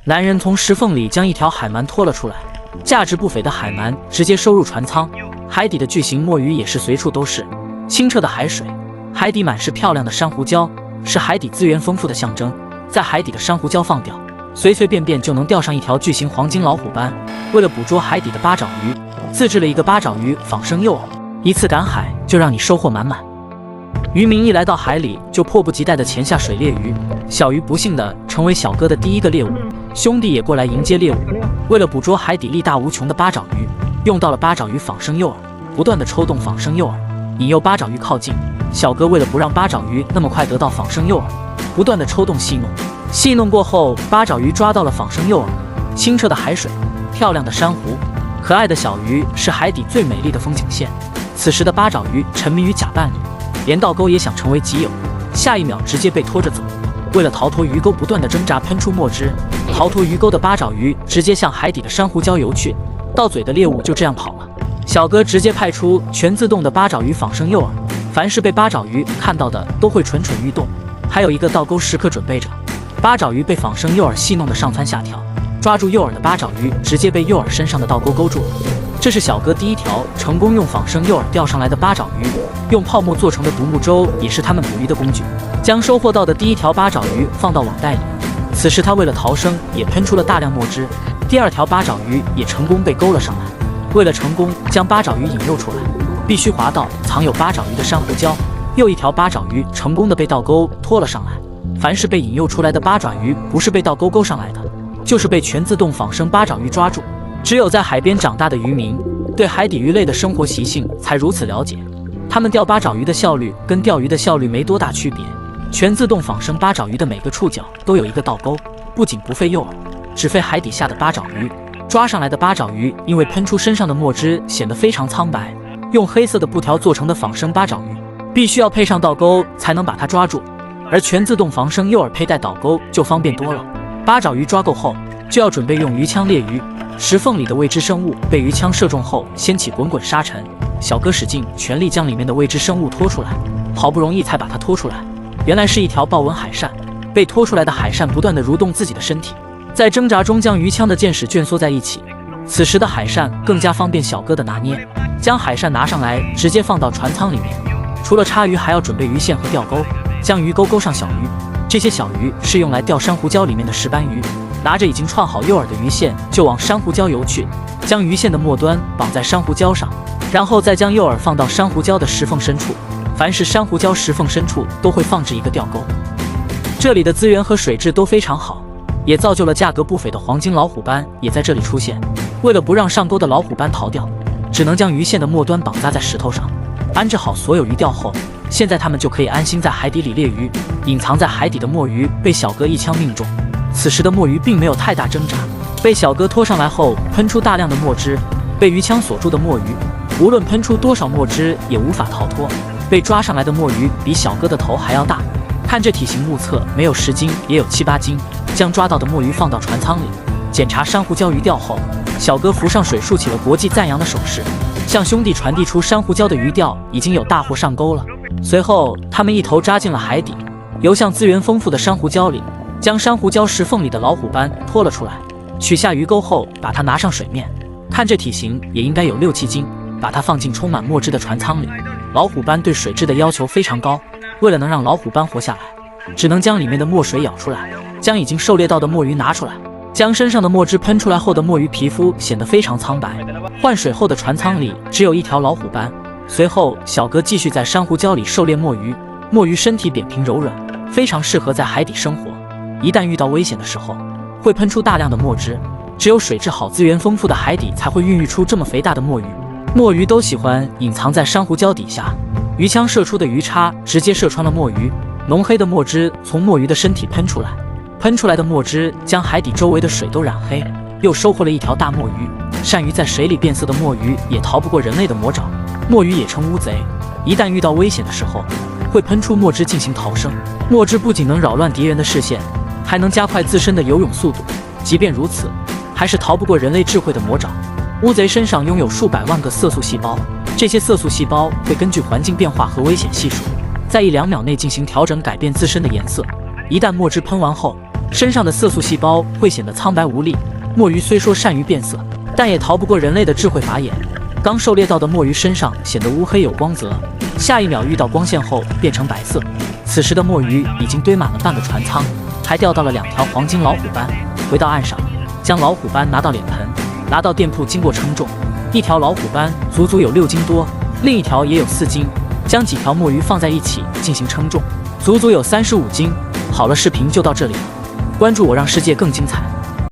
蓝人从石缝里将一条海鳗拖了出来，价值不菲的海鳗直接收入船舱。海底的巨型墨鱼也是随处都是，清澈的海水，海底满是漂亮的珊瑚礁，是海底资源丰富的象征。在海底的珊瑚礁放钓，随随便便就能钓上一条巨型黄金老虎斑。为了捕捉海底的八爪鱼，自制了一个八爪鱼仿生诱饵，一次赶海就让你收获满满。渔民一来到海里就迫不及待地潜下水猎鱼，小鱼不幸地成为小哥的第一个猎物，兄弟也过来迎接猎物。为了捕捉海底力大无穷的八爪鱼，用到了八爪鱼仿生诱饵，不断地抽动仿生诱饵，引诱八爪鱼靠近。小哥为了不让八爪鱼那么快得到仿生诱饵，不断地抽动戏弄，戏弄过后，八爪鱼抓到了仿生诱饵。清澈的海水，漂亮的珊瑚，可爱的小鱼是海底最美丽的风景线。此时的八爪鱼沉迷于假扮女，连倒钩也想成为己有，下一秒直接被拖着走。为了逃脱鱼钩，不断的挣扎，喷出墨汁。逃脱鱼钩的八爪鱼直接向海底的珊瑚礁游去，到嘴的猎物就这样跑了。小哥直接派出全自动的八爪鱼仿生诱饵，凡是被八爪鱼看到的都会蠢蠢欲动，还有一个倒钩时刻准备着。八爪鱼被仿生诱饵戏弄得上蹿下跳，抓住诱饵的八爪鱼直接被诱饵身上的倒钩勾住了。这是小哥第一条成功用仿生诱饵钓上来的八爪鱼，用泡沫做成的独木舟也是他们捕鱼的工具。将收获到的第一条八爪鱼放到网袋里，此时他为了逃生也喷出了大量墨汁。第二条八爪鱼也成功被勾了上来。为了成功将八爪鱼引诱出来，必须滑到藏有八爪鱼的珊瑚礁。又一条八爪鱼成功的被倒钩拖了上来。凡是被引诱出来的八爪鱼，不是被倒钩勾上来的，就是被全自动仿生八爪鱼抓住。只有在海边长大的渔民，对海底鱼类的生活习性才如此了解。他们钓八爪鱼的效率跟钓鱼的效率没多大区别。全自动仿生八爪鱼的每个触角都有一个倒钩，不仅不费诱饵，只费海底下的八爪鱼。抓上来的八爪鱼因为喷出身上的墨汁，显得非常苍白。用黑色的布条做成的仿生八爪鱼，必须要配上倒钩才能把它抓住，而全自动仿生诱饵佩戴倒钩就方便多了。八爪鱼抓够后，就要准备用鱼枪猎鱼。石缝里的未知生物被鱼枪射中后，掀起滚滚沙尘。小哥使尽全力将里面的未知生物拖出来，好不容易才把它拖出来。原来是一条豹纹海扇。被拖出来的海扇不断地蠕动自己的身体，在挣扎中将鱼枪的箭矢蜷缩在一起。此时的海扇更加方便小哥的拿捏，将海扇拿上来直接放到船舱里面。除了插鱼，还要准备鱼线和钓钩，将鱼钩钩上小鱼。这些小鱼是用来钓珊瑚礁里面的石斑鱼。拿着已经串好诱饵的鱼线就往珊瑚礁游去，将鱼线的末端绑在珊瑚礁上，然后再将诱饵放到珊瑚礁的石缝深处。凡是珊瑚礁石缝深处都会放置一个钓钩。这里的资源和水质都非常好，也造就了价格不菲的黄金老虎斑也在这里出现。为了不让上钩的老虎斑逃掉，只能将鱼线的末端绑扎在石头上。安置好所有鱼钓后，现在他们就可以安心在海底里猎鱼。隐藏在海底的墨鱼被小哥一枪命中，此时的墨鱼并没有太大挣扎，被小哥拖上来后喷出大量的墨汁。被鱼枪锁住的墨鱼，无论喷出多少墨汁也无法逃脱。被抓上来的墨鱼比小哥的头还要大，看这体型目测没有10斤也有7、8斤。将抓到的墨鱼放到船舱里，检查珊瑚礁鱼钓后，小哥浮上水竖起了国际赞扬的手势，向兄弟传递出珊瑚礁的鱼钓已经有大货上钩了。随后他们一头扎进了海底，游向资源丰富的珊瑚礁里，将珊瑚礁石缝里的老虎斑拖了出来，取下鱼钩后把它拿上水面，看这体型也应该有6、7斤，把它放进充满墨汁的船舱里。老虎斑对水质的要求非常高，为了能让老虎斑活下来，只能将里面的墨水舀出来，将已经狩猎到的墨鱼拿出来，将身上的墨汁喷出来后的墨鱼皮肤显得非常苍白。换水后的船舱里只有一条老虎斑。随后小哥继续在珊瑚礁里狩猎墨鱼。墨鱼身体扁平柔软，非常适合在海底生活，一旦遇到危险的时候会喷出大量的墨汁，只有水质好资源丰富的海底才会孕育出这么肥大的墨鱼。墨鱼都喜欢隐藏在珊瑚礁底下，鱼枪射出的鱼叉直接射穿了墨鱼，浓黑的墨汁从墨鱼的身体喷出来，喷出来的墨汁将海底周围的水都染黑。又收获了一条大墨鱼。善于在水里变色的墨鱼也逃不过人类的魔爪，墨鱼也称乌贼，一旦遇到危险的时候会喷出墨汁进行逃生。墨汁不仅能扰乱敌人的视线，还能加快自身的游泳速度，即便如此还是逃不过人类智慧的魔爪。乌贼身上拥有数百万个色素细胞，这些色素细胞会根据环境变化和危险系数，在1、2秒内进行调整，改变自身的颜色。一旦墨汁喷完后，身上的色素细胞会显得苍白无力。墨鱼虽说善于变色，但也逃不过人类的智慧法眼。刚狩猎到的墨鱼身上显得乌黑有光泽，下一秒遇到光线后变成白色。此时的墨鱼已经堆满了半个船舱，还钓到了2条黄金老虎斑。回到岸上，将老虎斑拿到脸盆，拿到店铺经过称重，一条老虎斑足足有6斤多，另一条也有4斤。将几条墨鱼放在一起进行称重，足足有35斤。好了，视频就到这里了，关注我，让世界更精彩。